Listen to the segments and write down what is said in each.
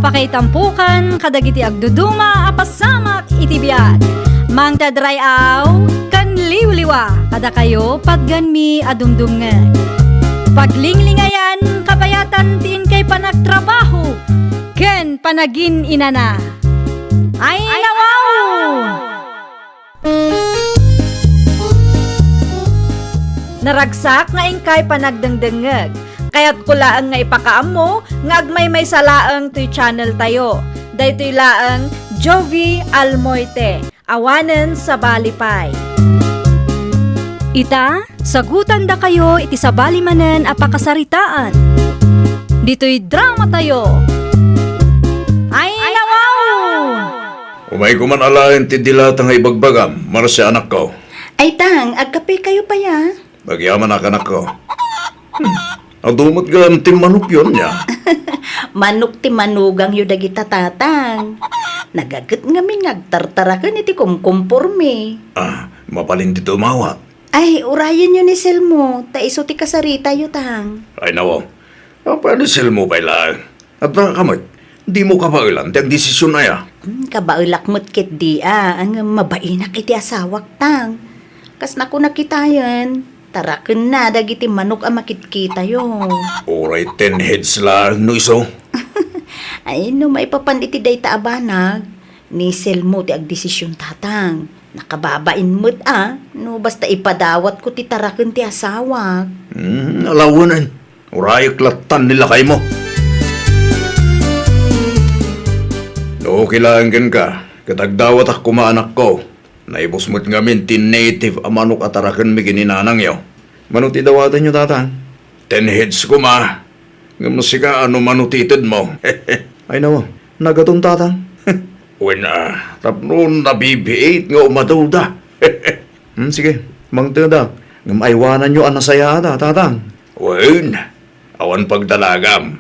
Apakaitampukan, kadagiti agduduma, apasamak itibiyat. Mang tadrayaw, kan liwliwa, kada kayo pagganmi adumdumngan. Paglinglingayan, kabayatan tiin kay panagtrabaho, ken panagin inana. Ay nawaw! Naragsak nga ingkay panagdengdengeg. Kaya't kulaang nga ipakaam mo, nga agmay may salaang to'y channel tayo. Daytoy laang Jovi Almoite, awanen sa balipay. Ita, sagutan da kayo iti sa balimanen apakasaritaan. Dito'y drama tayo. Ay nawaw! Umay ko man alain ti dilata nga ibagbagam, marasya anak ko. Ay tang, agkape kayo pa ya. Bagyaman anak ko. Adumot gan ti manok yun niya. Manok ti manugang yu dagita tatang. Nagagat nga mi ngagtartarakan iti kumkumporme. Mapalin ti tumawa. Ay, urayan yun ni Selmo. Ta iso ti kasarita yu tang. Ay nawo, paano mo pa ilang? At kamay, di mo kapailan, ti ang desisyon na ya. Kabaulak mo't kit di ang mabainak iti asawak tang. Kas naku nakitayan. Taraken na dagiti manok ang makitkita yo. Oray 10 heads lang, no iso. Ay, no maipapan iti dayta abanag. Ni Selmo ti agdesisyon tatang. Nakababain mo't no basta ipadawat ko ti taraken ti asawak. Alawanan. Oray klatan nila kay mo. No, kailangan ka. Katagdawat ak kumaanak ko. Naibos mo't ngamin ti native a manok ataraken mi gininanang yaw. Manok ti dawatan nyo tatang. 10 heads ko ma. Ngamusika ano manutitid mo. Ay nawa, nagatong tatang. Uwin tapno nabibiit nga umaduda. Sige, mangtada. Ngamaywanan nyo anasaya ata tatang. Uwin, awan pagdalagam.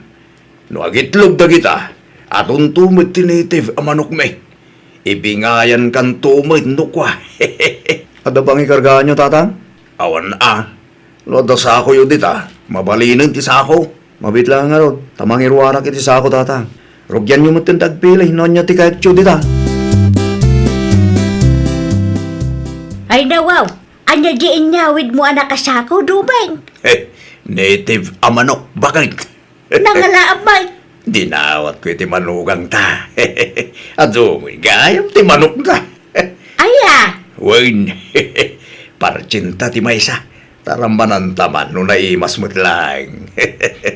No agitlog da kita. Atong tumit ti native a manok me. Ibingayan kan tumit no kwa. Ada bang ikargaan nyo, tatang? Awan Loda sa ako yun dita. Mabalinin ti sa ako. Mabit lang nga ron. Tamang irwarak iti sa ako, tatang. Rugyan nyo mo tintagpilay. Noon nyo ti kahit dita. Ay nawaw, anya di inyawid mo anak kasako, Dumeng. Native a manok. Bakit? Nangalaabay. Dinawat ko iti manugang ta. At sumoy gayam ti manok ta. Aya, Wain, parcinta ti maysa. Tarambanan taman no naimas mo't lang.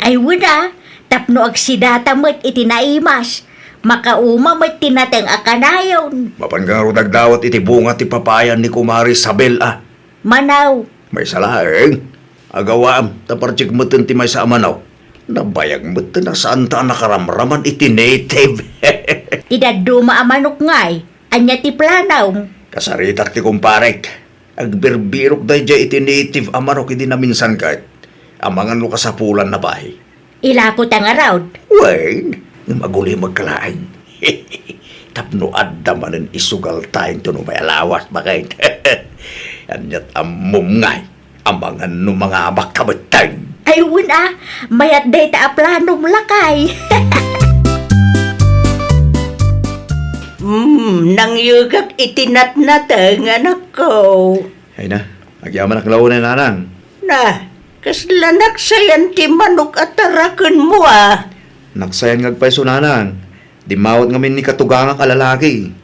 ay wala. Tapno agsidata mo't itinaimas. Makauma mo't tinateng akanayon. Mapangaro nagdawat iti bunga ti papayan ni Kumari Sabel Manaw, May salaeng. Agawam, taparchik mo ti maysa amanaw. Nabayag mo na saan ta nakaramraman iti native. idaduma amanok ngay. Anya ti planaw. Kasaritak ti kumparek. Agbirbirok dahi dya iti native amanok hindi na minsan kahit. Amangan mo kasapulan na bahay. Ilako tang around. Wain, maguli magkalain. Tapno adda manen isugal tayong to no may alawas bakit. Anyat amom ngay. Amangan no mga makabatang. Ay wala, mayat day ta aplanom lakay. Nangyugak itinatnatang anak ko. Ay na, agyaman ang launan nanang. Na, kaslanak sayan ti manok at taraken mo Naksayan ngagpaiso nanang. Di mawat ngamin ni katugang kalalaki.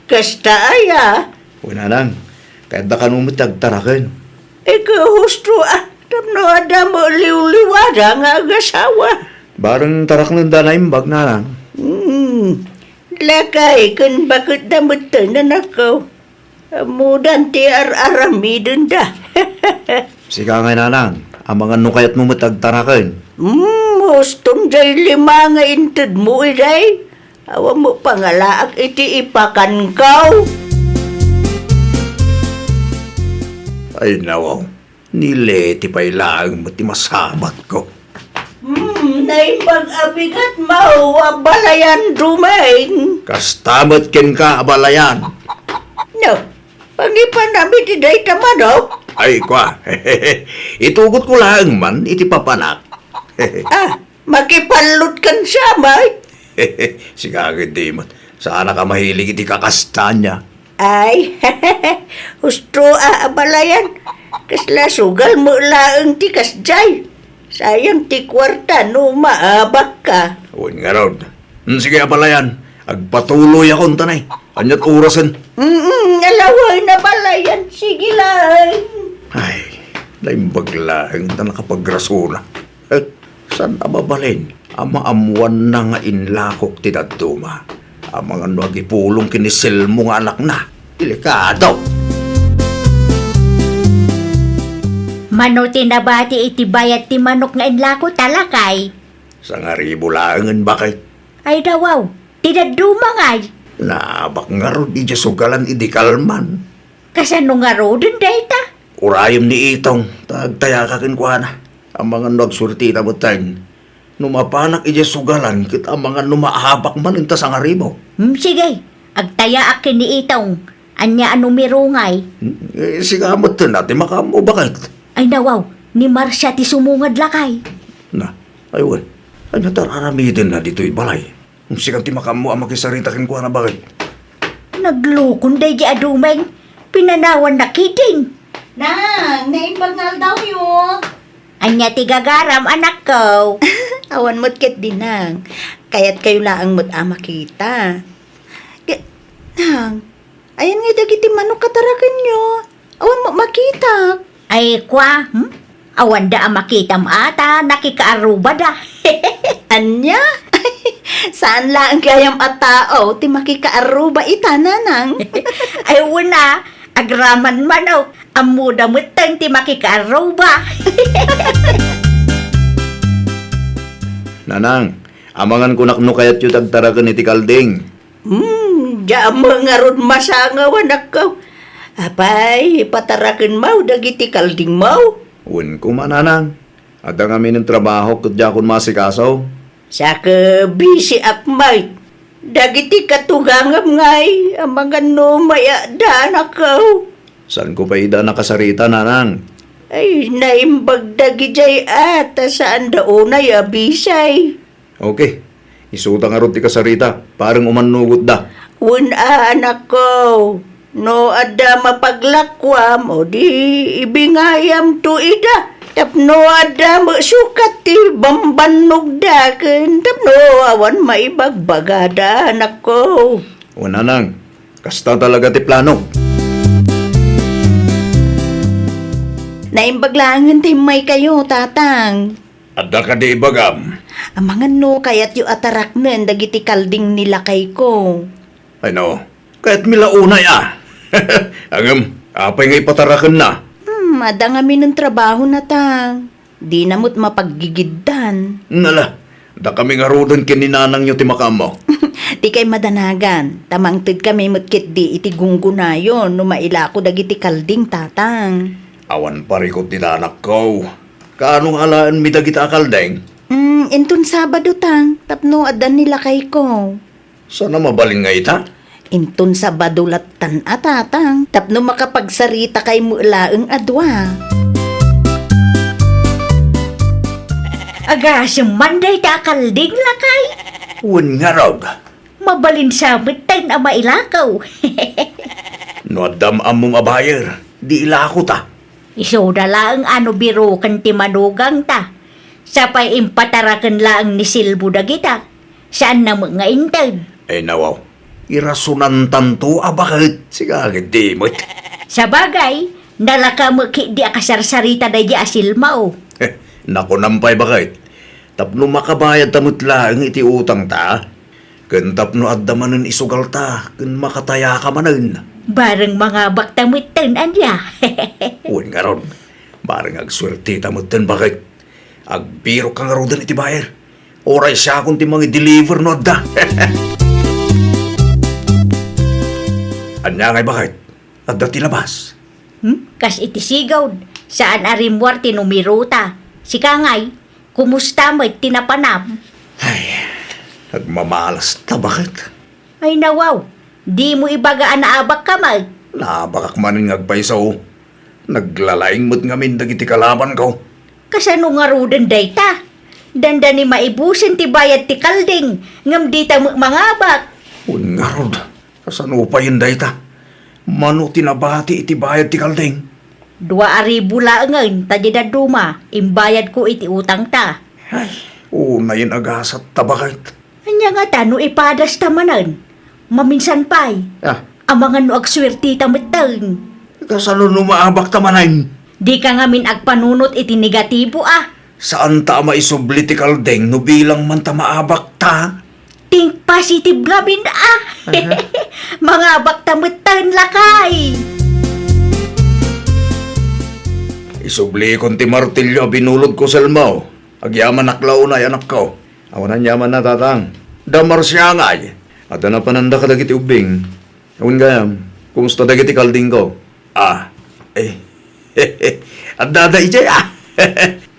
Kasta aya. Uy nanang, kahit da kanumit agtaraken. Ikaw husto tapno ada mo liwliwada nga agasawa. Barang tarak ng danaimbag nanang. Lakay kan bakit damot na ako. Mudan ti aramidon da. Sika nga nanang, amangan no kayat mo matagtaraken. Hustong jay lima nga inted mo iday. Awa mo pangalaak iti ipakan kaw. Ay nawaw, nileti pa'y laang mo ti masabat ko. Naipag-abigat mo, abalayan Dumeng. Kastamat ken ka abalayan. No, pangipanamit iday tamanok. Ay kwa, itugot ko lang man, iti papanak. Makipalot kan siya, may. Sigagad di mo. Sana ka mahilig iti kakastanya. Ay, husto abalayan. Kasla sugal mo laang ti kasjay. Sayang ti kwarta no maabak ka. Uwan nga raw. Sige, abalayan. Agpatuloy akong tanay. Anyat orasan. Alaway na balayan. Sige lang. Ay, naimbaglaang na nakapagrasuna. Saan na mabalin? Ama-amuan na nga inlakok ti daduma. Ang mga nagipulong kinisil mo nga anak na. Delikado. Mano tinabati iti bayat ti manok nga inlako talakay. Sa nga ribulangan bakit? Ay dawaw, tinaduma ngay. Nabak nga ro di sugalan idikalman. Kasano nga ro dun dayta? Urayom ni itong tagtaya kakin kwa na. Ang mga nagsurti na mo tayo. Numapanak ija sugalan kit ang mga numahabak man inta sa nga ribo. Sige, agtaya akin ni itong. Anya anumero ngay. Sigamot to natin makamo bakit? Ay nawaw, ni Marcia ti sumungad lakay. Na, aywan. Ay natararamitin na dito'y balay. Kung sigang ti makamo ang makisarita kin kwa na bakit? Naglukon day di adumeng. Pinanawan na kiting. Nang, naimbagnal daw yun. Anya ti gagaram anak ko. Awan mo't ket dinang. Kaya't kayo laang mo't makita. Nang, ayan nga dagiti manok katarakan nyo. Awan mo makita. Ay kwa, awan da ang makitam ata, nakikaaruba da. Anya? Saan lang kayam at tao ti makikaaruba itananang? Ay wala, agraman manaw, amuda mutang ti makikaaruba. Nanang, amangan ko nakno kayat yu tagtarakan iti kalding. Diyan mga ron masangawan ako. Apay, patarakan mau dagiti kalding mau. Uwan ko mananang. At ang amin ng trabaho kutya kun masikasaw. Sa ka busy up might. Dagiti katugangam ngay, ang mga numaya dan ako. Saan ko pa ida nakasarita, nanang? Ay, naimbag dagi jay ata saan daunay abisay. Okay, isuta nga ron ti kasarita. Parang umanugot da. Anak ko, no ada mapaglakwam o di ibingayam tu ida. Tapno ada sukat ti bambanog daken. Tapno awan maibagbagada anak ko. O nanang, kasta talaga ti plano. Naimbaglangan ti may kayo, tatang. Adda ka di ibagam. Ang mga no kaya't yu ataraknen dagiti kalding nila kay ko. Ay no, kahit milaunay Agam, apay nga ipatarakan na. Madang amin ng trabaho na tang. Di namot mapaggigiddan. Nala, da kami nga rodon kininanang nyo ti makamo. Di kay madanagan. Tamangtid kami mutkit di iti gunggunayon no maila ko dagiti kalding tatang. Awan parikot ni anak ko. Kaanong alaan mi dagita kaldeng? Intun Sabado tang. Tapno adan nila kay ko. Sana mabalin nga ita? Intun Sabado latan atatang. Tapno makapagsarita kay mulaeng adwa. Agasang manday ta kalding lakay. Uwan nga raw. Mabalin sa mitay na mailakaw. No adam among abayer, di ilako ta. Isoda lang ano biro kan ti manugang ta. Sapay impatarakan lang ni Silbo dagita. Saan na mga intay? Ay nawaw, irasunan tanto bakit? Sigagad di mo. Sa bagay, nalaka mo ki di akasarsarita da di asilmao. Naku nampay bakit? Tapno makabayad tamot lang iti utang ta. Kun tapno addamanen isugal ta, kun makataya ka manen. Bareng mga baktamutan anya. Uwan nga ron, barang agswerte tamutan bakit? Agbiro ka nga ron iti bayer. Oray siya kung ti mga deliver no da. Anya ngay bakit? Adda ti labas. Kas iti sigaw, saan arimwar tinumiruta. Si Kangay, kumusta mo tinapanam? Ay, nagmamalas ta bakit? Ay nawaw, di mo ibagaan na abak kamay. Nabakak maning agpaisaw. Naglalaing mo't ngamin dagiti kalaban ko. Kasano nga rudan dayta? Danda ni maibusin ti bayad ti kalding, ngam di ta mangabak. Un nga rod, kasano pa yun dayta? Mano tinabati iti bayad ti kalding? 2,000 laengen ta di daduma, imbayad ko iti utang ta. Ay, una yun agasat tabakit. Anya nga ta no ipadas tamanan. Maminsan pa'y, Ah, amangan no agswerti tamatang. kasano numaabak tamanan? Di ka nga min agpanunot iti negatibo ah. Saan ta maisubli ti kalding no bilang man ta maabak ta? Think positive nga bin ah. Mga baktamutan lakay. Isubli kon ti martilyo binulod ko selmaw. Agyaman naklaw na anak ko. Awanan yaman na tatang. Damar siya nga ay. At na pananda ka dagiti ubing. Awan gayam, kumusta dagiti kalding ko? Ah, at daday jay ah.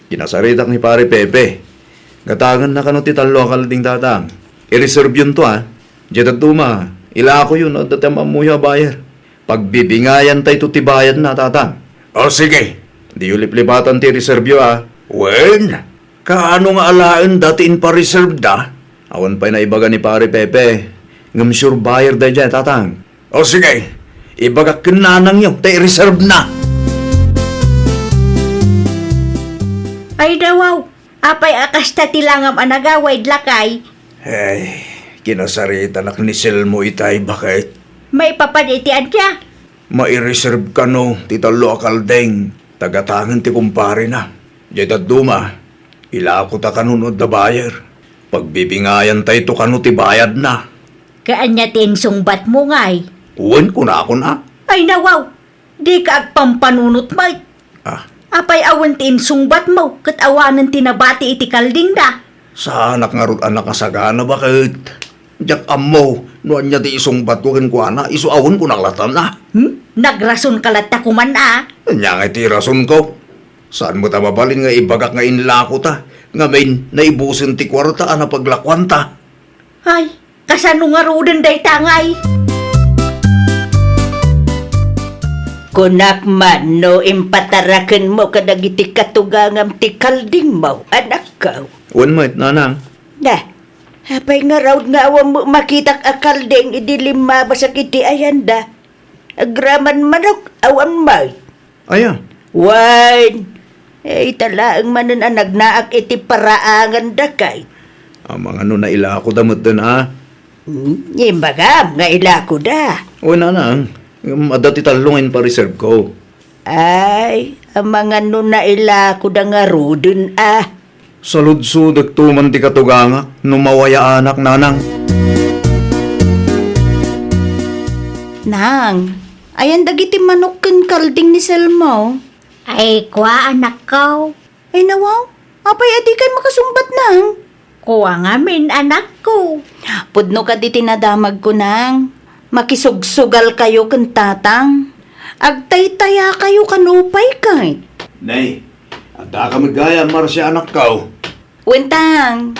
Kinasaritak ni pare Pepe. Gatangan na kano ti talo kalding tatang. I-reserve yun to ah. Diyan tuma, ila ko yun at datam amuya bayar. Pagbibingayan tayo ti bayad na tatang. O sige, di ulip-lipatan ti reserve yun ah. Wen, kaano nga alaan datiin pa reserve da? Awan pa'y naibaga ni pare Pepe. Ngam sure bayar da dyan tatang. O sige, ibaga kinanang yun, tayo reserve na. Ay dawaw, apay akas ta tilangam anagaway lakay. Ay, kinasarita nak ni Selmo itay bakit? May papaditian siya. Mai-reserve ka no, ti talo kaldeng. Tagatangan ti kumpare na. Diyan duma, ila ko ta kanunod da bayar. Pagbibingayan tayo to kanu ti bayad na. Kaanya tinsungbat mo ngay. Uwan ko na ako na. Ay nawaw, di ka agpampanunot may. Ah, Apay awan tinsungbat mo, kat awanan tinabati iti kalding da. sa anak nga rod anak kasagana bakit? Diyak amo, nuan niya ti isong batukin ko na, isuawon ko naklatan na. Nagrason kalata kuman ah. Nya nga ti rason ko. Saan mo ta mabalin nga ibagak nga inlako ta? Nga main, naibusin ti kwarta ana paglakwan ta. Ay, kasano nga roden day tangay. Kunak man no impataraken mo kadagiti katugangam ti kalding mo, anak ka. Uwan mo, nanang. Dah, hapay nga raw nga awam mo makitak a kalding idilima basak iti ayanda. Agraman manok awan may. Aya, Wan, talaang manan ang nagnaak iti paraangan dakay. ang mga na ila ako damot din ha. Imbagam nga ilako da. O nanang, madati talungin pa reserve ko. Ay, ang mga nuna ilako da nga rudun ah. Sa ludsud tuman ti katuganga, numawaya anak nanang. Nang, ayan dagiti manok ken kalding ni Selmo. Ay, kwa anak ko. Ay nawaw, apay adi kay makasumbat nang. Kuha nga min anak ko. Pudno ka di tinadamag ko nang. Makisugsugal kayo ken tatang. Agtay-taya kayo kanupay kay. Nay, ada ka magaya marsya anak ko. Wentang,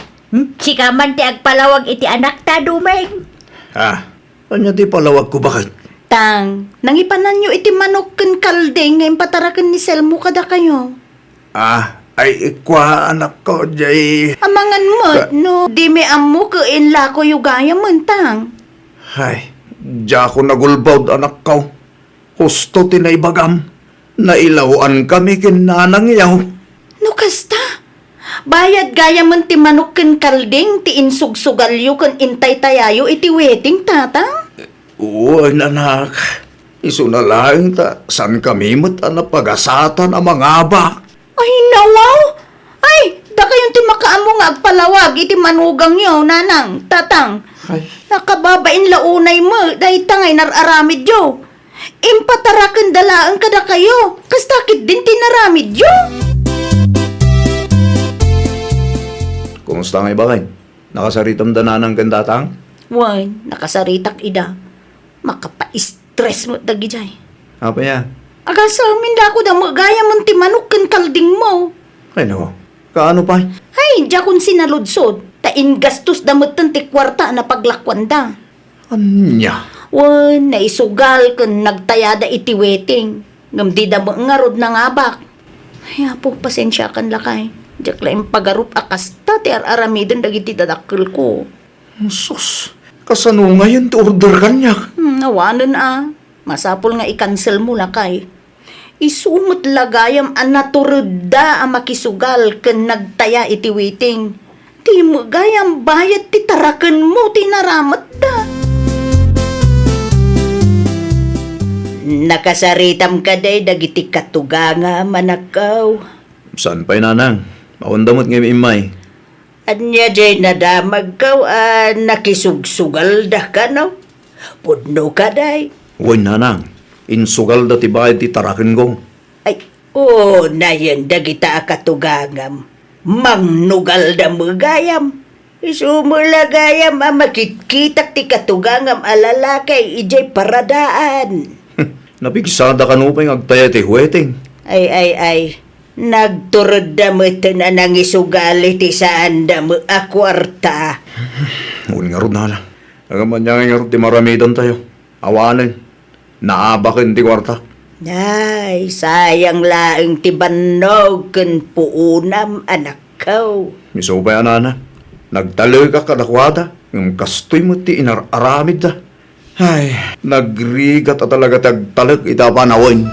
Si kaman ti agpalawag iti anak ta dumeng. Ha, anya ti palawag ko bakit? tang, nangipanan nyo iti manok ken kalding ngayon patarakan ni Selmo kada kayo. Ah, ay ikwa anak ko, jay. Amangan mo, no, di me amo ka inla ko yugaya mentang. Ay, diya ko nagulbawd anak ko. Husto tinaybagam. Nailawan kami kinanang yaw. No kasta, bayad gaya man ti manok ken kalding ti insugsugalyo ken intay tayayo iti wedding tatang. Oo, anak. Isu na lang ta, san kami mo't pag-asatan ang mga abak. Ay nawaw, ay da kayong ti makaamo nga agpalawag iti manugang yo nanang tatang. Ay, Nakababain launay mo, dahi tangay nararamid yo. Impatarakan dalaan kada kayo, kastakit din tinaramid yo. kumusta nga ibakay? Nakasaritam dananang gandatang? Wan, nakasaritak ida. Makapa-stress mo dagi jay. Apa ya? Agasa amin da ako da magaya mo ti manok ken kalding mo. Ay no, kaano pa? Ay, diya kun sinaludsod. Tain gastos damot ti kwarta na paglakwan da. Anya? Wan, naisugal ken nagtayada iti wedding. Ngam di da mo nga rod na ngabak. Ay, apo, pasensya kan lakay. Diyak lang pagarup akasta ti aramidon dagiti dadakkel ko. Sus, kasano ngayon ti order kanyak? Nawanan Masapol nga i-cancel mo lakay. Isumot lagayam ang naturudda ang makisugal ken nagtaya iti waiting. Ti mo gayam bayad ti taraken mo ti naramat da. Nakasaritam ka day dagiti katuganga manakaw. Saan pa'y nanang? Maundamot ngayon imay. Anya jay nadamag kaw nakisugsugal da ka no? Pudno ka day. Uy, nanang. Insugal da ti bayad ti taraken ko. Ay, na yan dagita katugangam. Mangnugal da magayam. Isumulagayam makitkitak ti katugangam alalakay ijay paradaan. Napigsada ka nupay agtaya ti huweting. Ay. Nagturod da mo ito na nangisugali ti saan da mo akwarta. Uy nga ron nalang. Nagaman niya nga ron ti maramidan tayo. Awanin. Naabakin ti kwarta. Ay, sayang laeng ti bannog ken puunam anak ko. Misubay anana. Nagtaloy ka kadakwada. Ng kastoy mo ti inararamid da. Ay, nagrigat at talaga tagtalag itapanawin.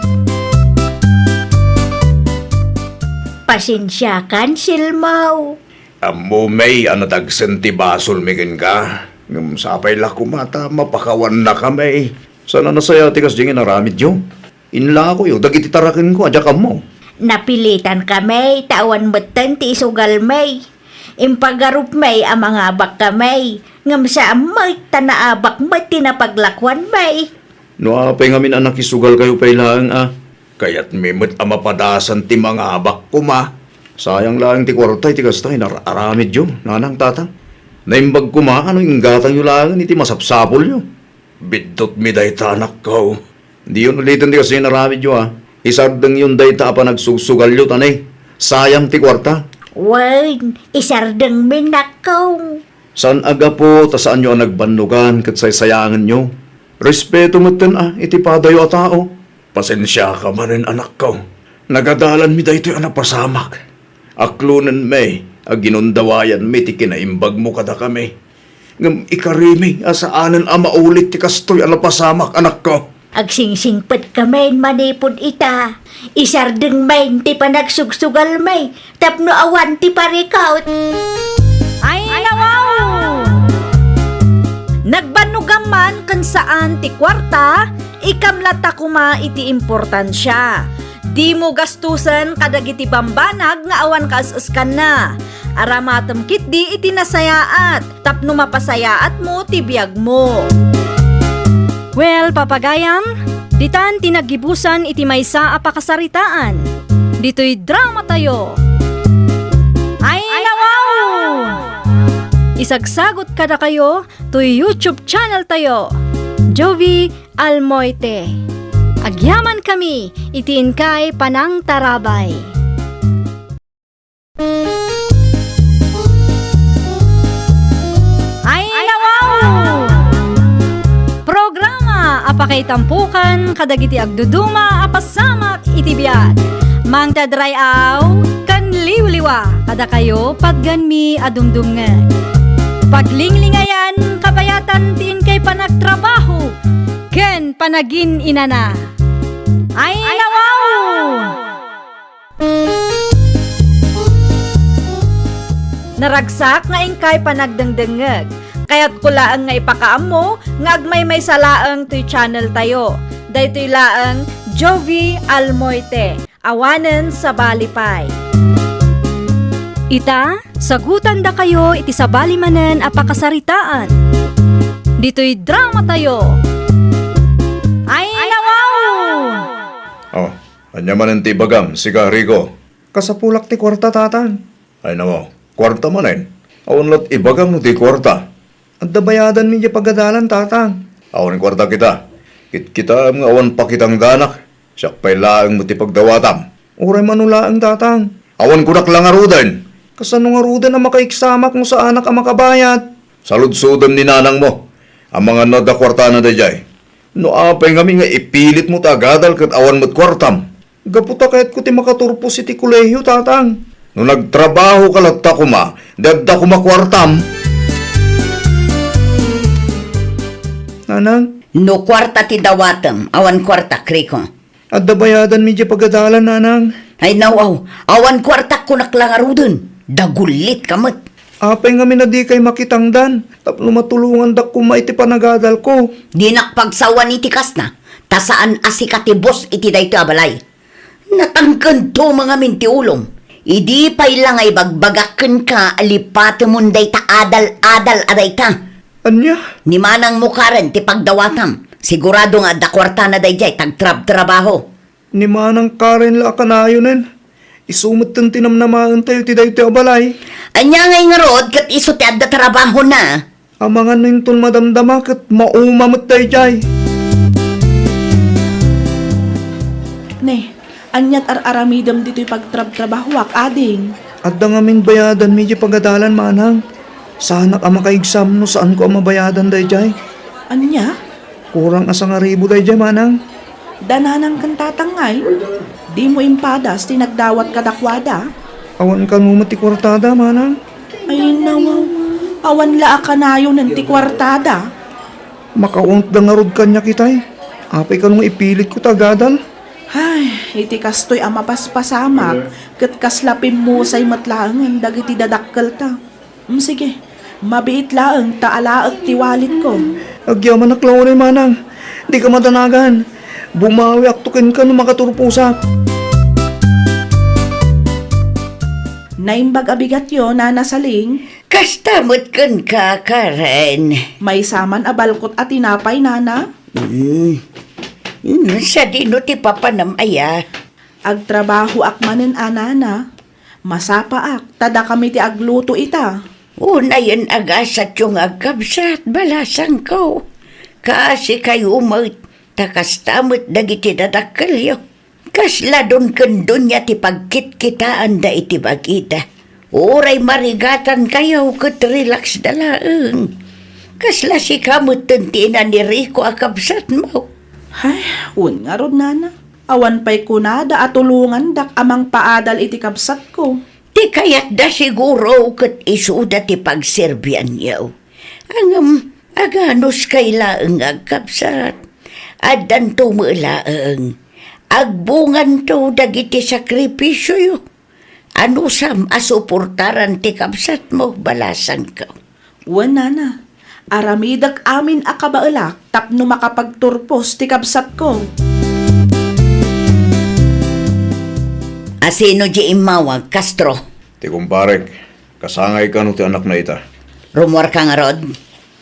Pasensya kan, Silmaw. Amo may tagsanti basol mikin ka. Ngam sapay la kumata mapakawan na kami. Sana nasaya tikas dingin naramid yo. Inla ko yo, dagiti tarakin ko, adya ka mo. Napilitan kami, tawan betan ti isugal may. Impagarup may ang mga abak kamay. Ngam sa amay tanaabak may tinapaglakwan may. No apay ngamin anak isugal kayo pay lang Kaya't mimit amapadasan ti mga abak ko ma. Sayang lang ti kwartay ti kastay nararamid yo, nanang tatang. Naimbag ko ma, ano yung gatang yu lang iti masapsapol yo. Bidot mi day tanak ko. Di yun ulitin ti kasi naramid yo Isardeng yun day ta pa nagsusugal yo tanay. Sayang ti kwarta. Wan, isardeng minakaw. San aga po, ta saan nyo nagbandugan kat sayangan nyo? Respeto mo iti padayo a tao. Pasensya ka manin anak ko. Nagadalan mi daytoy anak pasamak. Aklunan may, ginundawayan mi ti kinaimbag mo kada kami. Ngam ikarimi, asaanan maulit ti kastoy anak pasamak anak ko. Agsingsingpet kami manipod ita. Isardeng may ti panagsugsugal may. Tapno awan ti parikaut. Ay, nawaw! Nagbanugam man kan saan ti kwarta, ikamlata kuma iti importansya. Di mo gastusan kadagiti bambanag nga awan kaasaskan na. Aramatem kit di iti nasayaat, tapno mapasayaat mo ti biyag mo. Well, papagayam, ditan tinagibusan iti maysa a pakasaritaan. Dito'y drama tayo. Ay, nawaw! Isagsagot kada kayo to YouTube channel tayo, Jovi Almoite. Agyaman kami, itiin kay Panang Tarabay. Ay, nawaw! Programa apakay tampukan kadagiti agduduma apasamak itibiyat. Mang tadrayaw kan liwliwa kada kayo pagganmi adumdumngan. Paglinglingayan kabayatan tiin kay panagtrabaho ken panagin inana. Ay, nawaw! Naragsak nga ingkay panagdengdengeg. Kaya't kulaang nga ipakaam mo nga agmay may salaang to'y channel tayo. Daytoy laang Jovi Almoite. Awanen sa balipay. Ita, sagutan da kayo iti sabali manen apakasaritaan. Dito'y drama tayo. Ay, nawaw! Oh, anya man ti bagam, sigari ko. Kasapulak ti kwarta tatang. Ay namo, kwarta manen. Awan lot ibagam no ti kwarta. At dabayadan mi di pagadalan tatang. Awan kwarta kita. Kita nga awan pa kitang danak. Siyak pa'y laang mo ti pagdawatam. Uray manulaang tatang. Awan kunak lang arudan. Kasano nga rudan na makaiksamak mo sa anak ang makabayat? Saludsudam ni nanang mo. Ang mga nadakwarta na dayay. No apay ngami nga ipilit mo tagadal kat awan mo't kwartam. Gaputa kahit ko ti makaturpos iti kuleyo tatang. No nagtrabaho ka latta kuma, dadda kuma kwartam. Nanang, No kwarta ti dawatem, awan kwarta kriko. at dabayadan mi di pagadalan, nanang. Ay nawaw, awan kwarta ko naklangarudun. Dagulit kamat. Apay nga na di kay makitangdan. Tapno matulungan dak kuma iti panagadal ko. Di nakpagsawan iti kas na. Tasaan asikatibos iti dayto abalay. Natangkan to mga mintiulong. Idi pay lang ay bagbagaken ka alipate munday ta adal-adal aday ta. Anya? Ni manang mukaren ti pagdawatam. Sigurado nga dakwarta na dayjay tagtrab-trabaho. Ni manang Karen la kanayonen. Isumot ng tinamnamaan tayo ti dayto abalay. Anya ngay nga rod kat iso ti adda trabaho na. Amangan na yung madamdama kat maumamot tayo jay. Ne, anyat aramidam dito'y pagtrab-trabahwak, ading. At da ngamin bayadan medyo pagadalan manang. Sana ka makaexam no saan ko ang mabayadan day jay. Anya? Kurang asang aribo day jay manang. Dananang kang tatangay. Di mo impadas, tinagdawat kadakwada. Awan ka ngumati kwartada manang. Ay nawaw, awan laa ka na yun ng tikwartada. Makaunt da nga rod kanya kitay. Apay ka nung ipilit ko tagadal. Ay, iti kastoy ang mapaspasamak, kat kaslapim mo say matlaangan, dagiti dadakkel ta. Sige, mabiit laang taalaag tiwalit ko. Agyaman na klaunin manang. Di ka matanagan. Bumawi aktukin ka nung makaturpusak. Naimbag abigat yo, nana saling, Kastamot kun ka, Karen. may saman abalkot at tinapay, nana. Sa dino ti papanamaya. Agtrabaho ak manen anana. Masapa ak, tada kami ti agluto ita. Una yan agasat yung agkabsat, balasang ko. Kasi kayo umot, takastamot dagiti dadakalyo. Kasla don kandunya ti pagkit-kitaan da iti bagita. Oray marigatan kayo kat relax dalaang. Kasla si kamot tuntina ni Rico akabsat mo. Ay, un nga rod, nana. Awan pa'y kunada at tulungan dak amang paadal iti kabsat ko. Ti kayat da siguro kat isuda ti pagserbian yaw. Ang aganos kailaang agkapsat. Adan tumulaang. Agbungan to dagiti sakripisyo yo. Ano sam asuportaran ti kapsat mo balasan ka. Wan, nana. Aramidak amin akabaelak tapno makapagturpos ti kabsat ko. Asino di imawag, Castro? Ti kumparek, kasangay ka no ti anak na ita. Rumor ka nga rod?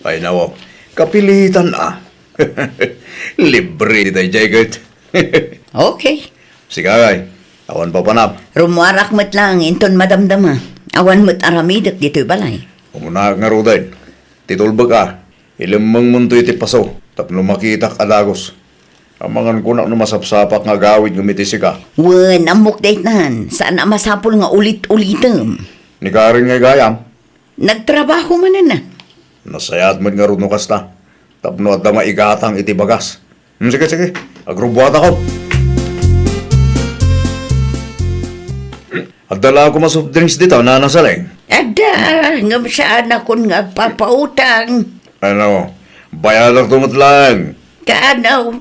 Ay nawaw, kapilitan Libre di tayo jaygat. Okay. Sigagay, awan pa panap. Rumuarak mo't lang, inton madamdama. Awan mo't aramidak dito'y balay. Umunak nga ruday. Titulbag ka. Ilimang munto iti paso. Tapno makitak adagos. Amangan ko na masapsapak nga gawid ngumitisi ka. Wan, amok date nahan. Saan ang masapol nga ulit-ulitam? Ni Karen nga gayam. Nagtrabaho man na. Nasayat man nga runo kasta. Tapno at dama igatang iti bagas. Sige. Agrubuhat ako. At dala ako soft drinks dito, nanasaling. Ada, ngam saan akong nagpapautang. Ano, bayadak tumutlang. Kaanaw,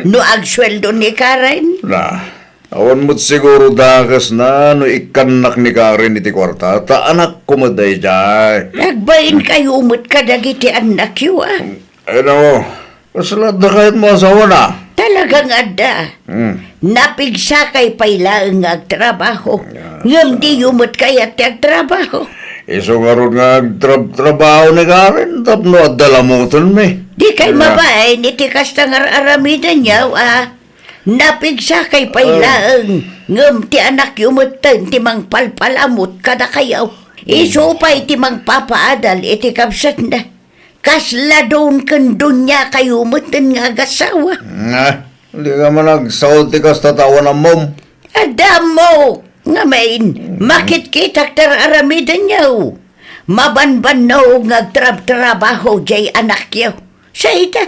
no agsweldo ni Karen? Na, awan mo't siguro dakas na no ikanak ni Karen iti kwarta. Ta anak ko maday jay. Nagbayin kayo umot kadagiti anak yu ah. Ano, kasalat na kahit mo asawa na. Talagang ada. Napigsa kay pailaang agtrabaho. Ngam di umot kaya ti agtrabaho. Iso nga ron nga trabaho ni Karen. Tapno at dalamutan me. Di kay mabay, niti kastangar aramidan niyaw ah. Napigsa kay pailaang. Ngam ti anak yumutan ti mang palpalamot kada kayaw. Iso pa'y ti mang papaadal iti kapsat na. Kasla doon kandun niya kayo mutan nga agasawa. Hindi ka man nagsaot ti kas tatawan ng mom. Adamo! Nga main, makit-kitak aramidan niyaw. Mabanban na ngagtrab-trabaho jay anak yaw. Sa ita,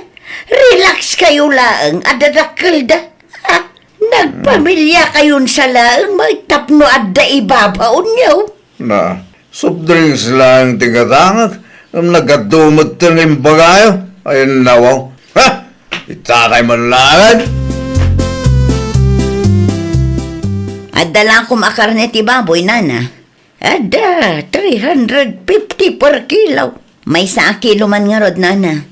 relax kayo lang, adadakil da. Ha? Nagpamilya kayon sa laang magtapno at da ibabaon niyo. Na, soft drinks lang tigatangak. Nagkadumot ng bagayo. Ayun na, wow. Ha? Itakay man lang. Adala ko makarne ti baboy, nana. Ada, 350 per kilo. May sa kilo man nga rod, nana.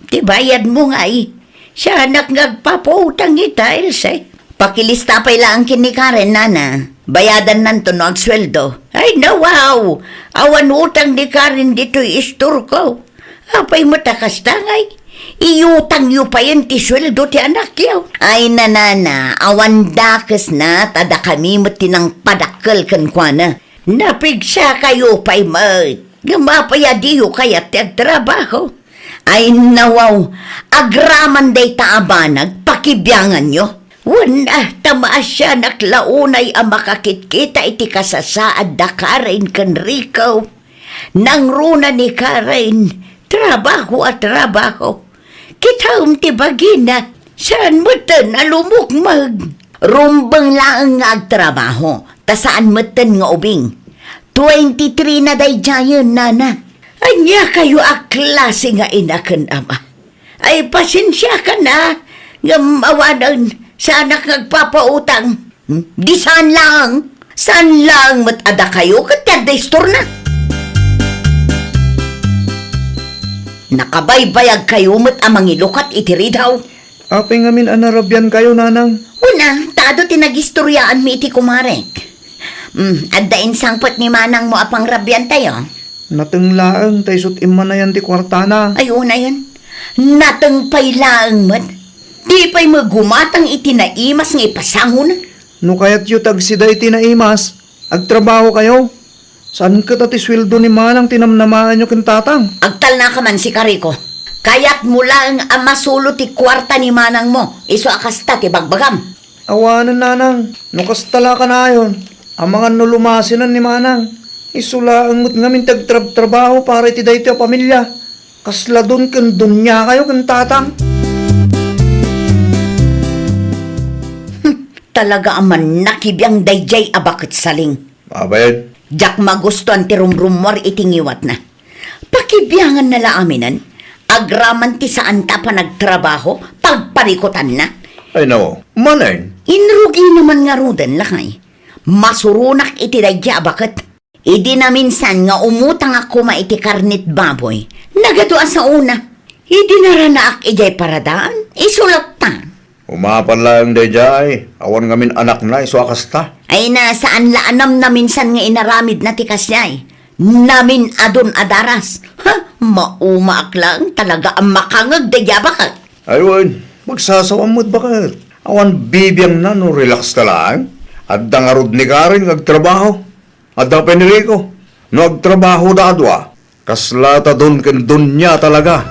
Ti bayad mo nga Siya anak ngagpapautang ita, Ilse. Pakilista pa ilang kinikaren, nana. Bayadan nanto no ang sweldo. Ay, wow! Awan utang ni Karen dito'y istor ko. Apay matakas tangay. Iutang yu pa yan ti sweldo ti anak yaw. Ay, nanana, awan dakas na, tada kami matinang padakal kan kwa na. Napigsa kayo pa'y gamapaya diyo kaya ti agtrabaho. Ay, nawaw, agraman day taabanag, pakibyangan nyo. Wala, tamaas siya naklaunay ang makakitkita iti kasasaad da Karen kan Rico. Nang runa ni Karen, trabaho at trabaho. Kita tibagina, saan mo ten alumukmag? Rumbang lang nga agtrabaho, ta saan mo ten nga ubing? 23 na day jayon, nana. Anya kayo aklase nga inakan ama. Ay, pasensya ka na, nga mawanan sa anak nagpapautang. Di saan lang matada kayo, katyaday store na. Nakabaybayag kayo mat amang ilukat itiridaw. Apay ngamin anarabyan kayo, nanang. Una, tado tinagistoryaan mi iti kumarek. Addain sangpot ni manang mo apang rabyan tayo. Natenglaang tayo sut iman na yan ti kwartana. Ay, una yan. Natang pailaang mat. Di pa'y magumatang itinaimas nga ipasango na. No kaya't yu tagsiday tinaimas, agtrabaho kayo. Saan ka tati sweldo ni manang tinamnamaan nyo kintatang? Agtal na ka man si Kariko. Kaya't mula ang amasulo ti kwarta ni manang mo. Iso akasta ti bagbagam. Awanan, nanang. No kastala ka na yun. Ang mga nulumasinan ni manang. Isula ang ngamin tagtrabaho para iti dahi ti pamilya. Kasla dun kan dunya kayo kintatang. Talaga aman nakibiyang dayjay abakit saling. Babayad. Jak magustuhan ti rumrumor itingiwat na. Pakibiyangan nala aminan, agraman ti saan ta pa nagtrabaho, pagparikutan na. Ay nao, manay. Inrugi naman nga ruden lakay. Masurunak iti dayjay abakit. Idi na minsan nga umutang ako maiti karnit baboy. Nagatuan sa una. Idi na ranaak ijay paradaan. Isulot ta. Umapan lang dayjay. Awan ngamin anak na iso akasta. Ay na saan laanam na minsan nga inaramid na tikas niyay. Namin adon adaras. Ha? Maumaak lang talaga ang makangag dayjay abakit. Aywan, magsasawang mo't bakit? Awan bibiyang na no relax ka lang. At dangarod ni Karen agtrabaho. At da Penrico, no agtrabaho da adwa. Kaslata dun kan dunya talaga.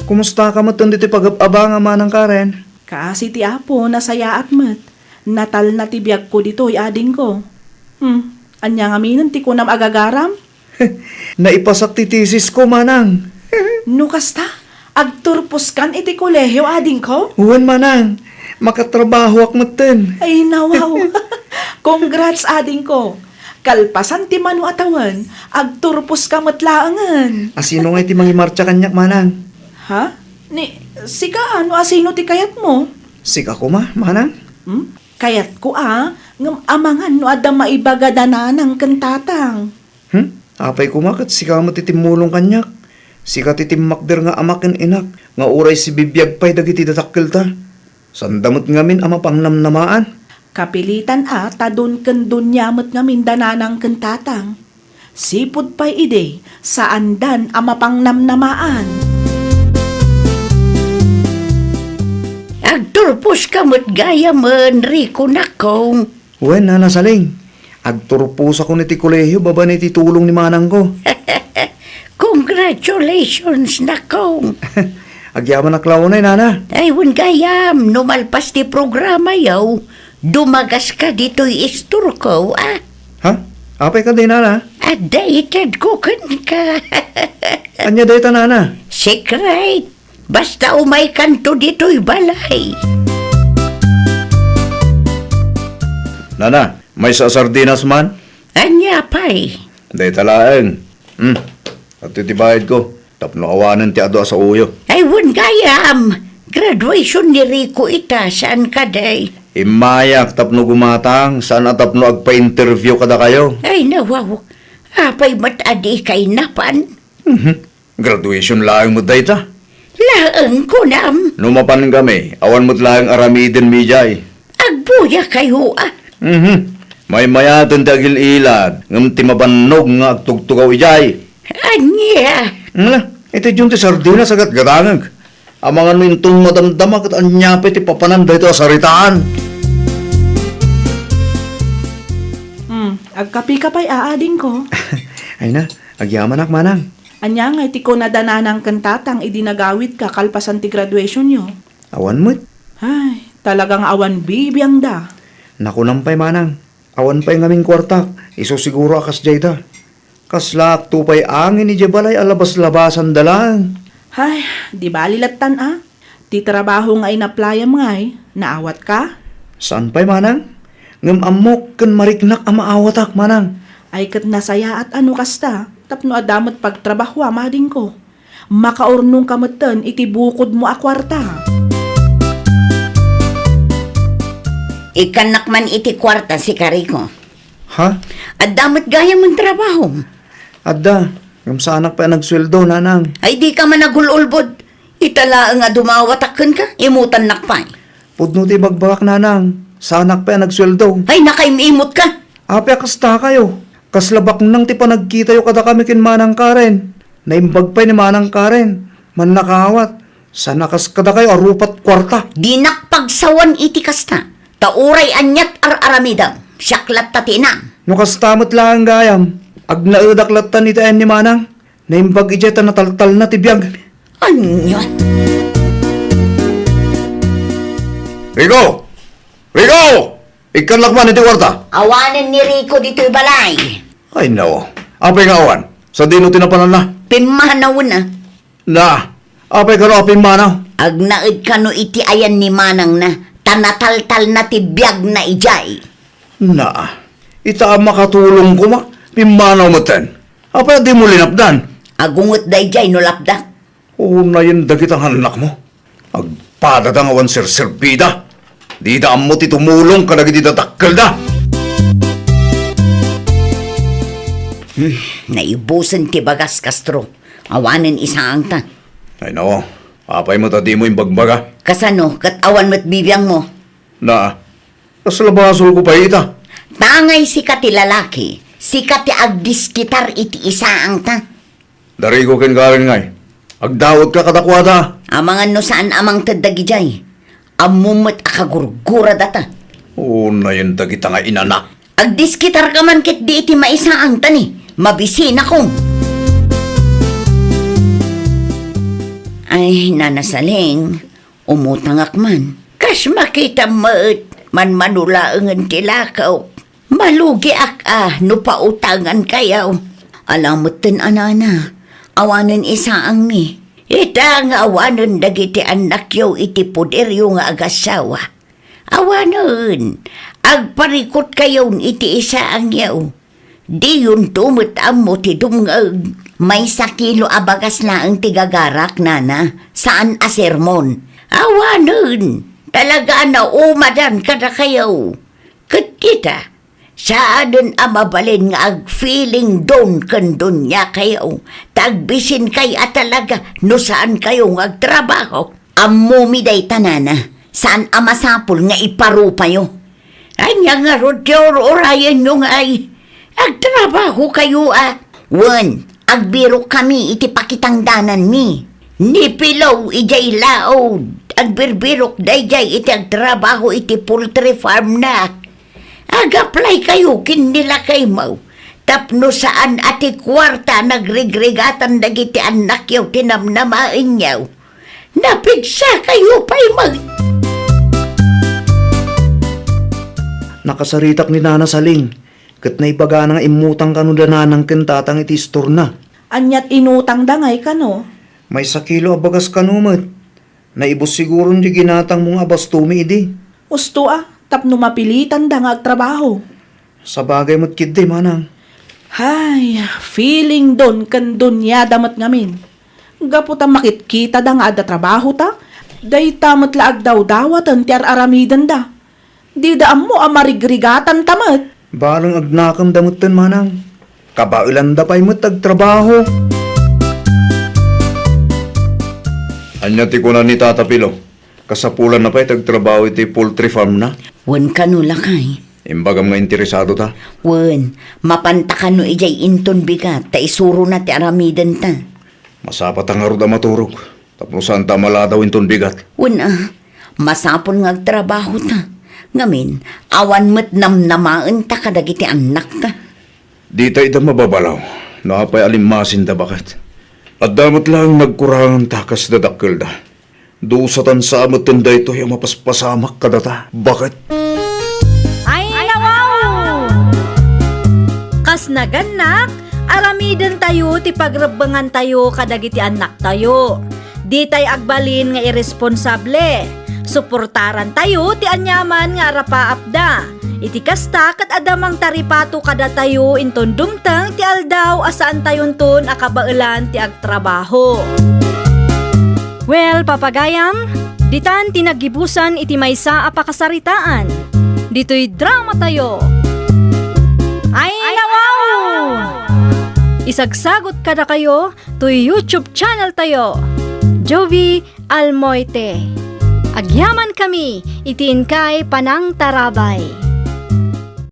Kumusta ka mo dito pag-abang manang Karen? Kasi ti apo, nasaya at mat. Natal na ti biyag ko dito, ading ko. Anya nga minan ti ko nam agagaram? Naipasak ti thesis ko manang. No kasta, agturpos kan iti kolehiyo, ading ko? Huwan manang, makatrabaho ak maten. Ay, nawaw. Congrats, ading ko. Kalpasan ti manu atawan, agturpos ka matlaangan. Asino nga iti mangimarcha kanyak manang? Ha? Sika ano asino ti kayat mo? Sika ko manang? Kayat ko ngam amangan no adda maibagadanan ng kantatang. Apay kumakat, sika mo titimulong kanyak. Sika titimmakder nga amakin inak, nga uray si bibiyag pa'y dagiti datakkel ta. Sandamot ngamin ama pang namnamaan. Kapilitan tadun ken dunyamot ngamin dananang kantatang. Sipod pa'y ide, saan dan ama pang namnamaan. Agturpos ka mo't gaya man, Rico nakong. Wen, nasaling. Agturpos ako niti kolehiyo, baba niti tulong ni manang ko. Congratulations, nakong. Agyaman na klaunay, nana. Ay, wan gayam, numalpas ti programa yaw. dumagas ka dito'y istor ko, ah. Ha? Apay ka din, nana? Dated ko kan ka. Anya day ta, nana? Secret. Basta umay kanto dito'y balay. Nana, may sa sardinas man? Anya pa'y. Day talaeng. At titibayad ko. Tapno awanan ti ado sa uyo. Ay, wun gayam. Graduation ni Rico ita. Saan ka day? Imayak tapno gumatang. Saan tapno agpa-interview kada kayo? Ay, nawaw. Apay matadi kay napan. Graduation lang mo day ta. Laeng ko nam. Numapan kami. Awan mo't lang aramidin mi jay. Agbuya kayo, ah. May mayatan ti agil ilad. Ngam ti mabanog nga agtugtugaw ijay. Anya. Ito yung ti sardinas agat gadangag. Amangan mo yung itong madamdama at anyapi ti papananda ito asaritaan. Agkapi ka pa'y aading ko. Ay na, agyaman ak manang. Anya nga iti ko nadananang kantatang idinagawid ka kalpasan ti graduation nyo. Awan mo't. Ay, talagang awan bibiyang da. Nakunampay manang. Awan pa'y ngaming kwartak. Iso siguro akas jayda. Kaslak tupay angin ni Jabalay alabas-labasan dalang. Ay, di ba lilatan ah? Ti trabaho nga inaplayam ngay, naawat ka? Saan pa'y manang? Ngam amok kan mariknak ang maawatak manang. Ay kat nasaya at ano kasta, tapno adamot pagtrabaho amading ko. Makaurnong kamatan iti bukod mo a kwarta. Ikanak man iti kwarta si Kariko. Ha? At damat gaya mong trabaho. Adda, ngam sa anak pa nagsweldo nanang. Ay di ka man nagululbod. Itala nga dumawatakan ka, imutan nakpay. Pudno ti bagbakak nanang. Sa anak pa nagsweldo. Ay nakaimimot ka. Ape kasta kayo. Kaslabak nang ti panagkita yo kada kami kin Manang Karen. Naimbag pa ni Manang Karen. Man nakawat. Sa nakas kada kayo arupat kwarta. Di nakpagsawan iti kasta. Tauray anyat ar-aramidam. Syaklat tatinam. No kastamot lang gayam. Agnaedaklatan ni taen ni Manang. Naimbag ijeta nataltal na tibiyag. Anya? Rico! Rico! Ikanlak man iti kwarta. Awanan ni Rico dito'y balay. Ay no. Apay nga awan. Sa dino tinapanan na. Pinmanaw na. Na. Apay ka no apay manaw. Agnaid ka no iti ayan ni Manang na. Tanataltal na tibiyag na ijay. Na. Ita ang makatulong ko ma. Pimanaw mo ten. Apay di mo linapdan. Agungot da ijay no lapda. Oo na yun dagit ang anak mo. Agpadat ang awan sir-serbida. Di daan mo ti tumulong ka nagiti datakkel da. Naibusan ti bagas Castro. Awanan isang ta. Ay no. Apay mo tadi mo yung bagbaga. Kasano, kat awan mo't bibiyang mo. Na. Kaslabasol ko pa ita. Tangay sikat ti lalaki. Sikat ti agdiskitar iti isaang ta. Dari ko ken karen ngay. Agdawat ka kadakwada. Amangan no saan amang tadagijay. Amumot akagurgura data. Oo na yun dagit nga inanak. Agdiskitar ka man kit di iti maisaang ta ni. Mabisin ako. Ay, nanasaling. Umutangak man. Kas makita mo't man manulaangan tilakaw. Malugi no pautangan kayaw. Alamutin anana. Awanan isaang mi. Ita nga awanan dagiti anak yaw iti puder yung agasawa. Awanan. Agparikot kayaw iti isaang yaw. Di yun tumutam mo ti dumngag. May sakilo abagas na ang tigagarak nana. Saan a sermon? Awanan. Talaga na umadan kada kayaw. Katita. Saan ang mabalin nga ag-feeling doon kan dunya kayo. Tagbisin kay at talaga no saan kayo agtrabaho. Amumi day tanana. Saan amasapol nga iparupa yo. Anya nga rodyor orayan nyo nga ay. Agtrabaho kayo ah. Wan, agbiro kami iti pakitangdanan mi. Nipilaw ijay laod. Agbirbirok dayjay iti agtrabaho iti poultry farm na. Ag-apply kayo kin nila kay mau. Tapno saan ati kwarta nagregregatan dagiti anak yaw tinamnamain yaw. Napigsa kayo pa'y mag... Nakasaritak ni Nana Saling. Kat naibaga nga imutang kanudananang kentatang iti store na. Anyat inutang dangay ka no? May sakilo abagas kanumat. Naibos siguro di ginatang mong abastumi idi. Usto tapno mapilitan da nga agtrabaho. Sa bagay mo't kid di manang. Hay, feeling don kan dunya damat ngamin. Gaputa makitkita da nga ada trabaho ta. Day tamat laag daw dawatan ti aramidan da. Di da mo amarigrigatan tamat. Balang agnakam damutan manang. Kabailan da pa'y mo't agtrabaho. Anya ti ko na ni Tata Pilo. Kasapulan na pa'y tagtrabaho iti poultry farm na. Wen kanu lakay. Imbagam nga interesado ta. Wen, mapanta kanu ijay inton bigat, ta isuro na ti aramidan ta. Masapat ang arud maturog. Tapos saan ta maladaw inton bigat. Wen masapon nga agtrabaho ta. Ngamin, awan mo't namnamaan ta kadagiti anak ta. Di tayo da mababalaw. Napay alimasin da bakit. At damot lang nagkurangan takas da dakkel da. Dusatan sa amot tanda ito yung mapaspasamak ka data. Bakit? Ay, nawaw! Kas naganak, aramidan tayo ti pagrabangan tayo kadagiti anak tayo. Di tay agbalin nga irresponsable. Suportaran tayo ti anyaman nga arapaapda. Iti kasta kat adamang taripato kada tayo inton dumtang ti aldaw asaan tayon ton akabailan ti agtrabaho. Well, papagayam, ditan tinagibusan iti maysa a pakasaritaan. Dito'y drama tayo. Ay, nawaw! Isagsagot kada kayo to YouTube channel tayo. Jovi Almoite. Agyaman kami, itiin kay Panang Tarabay.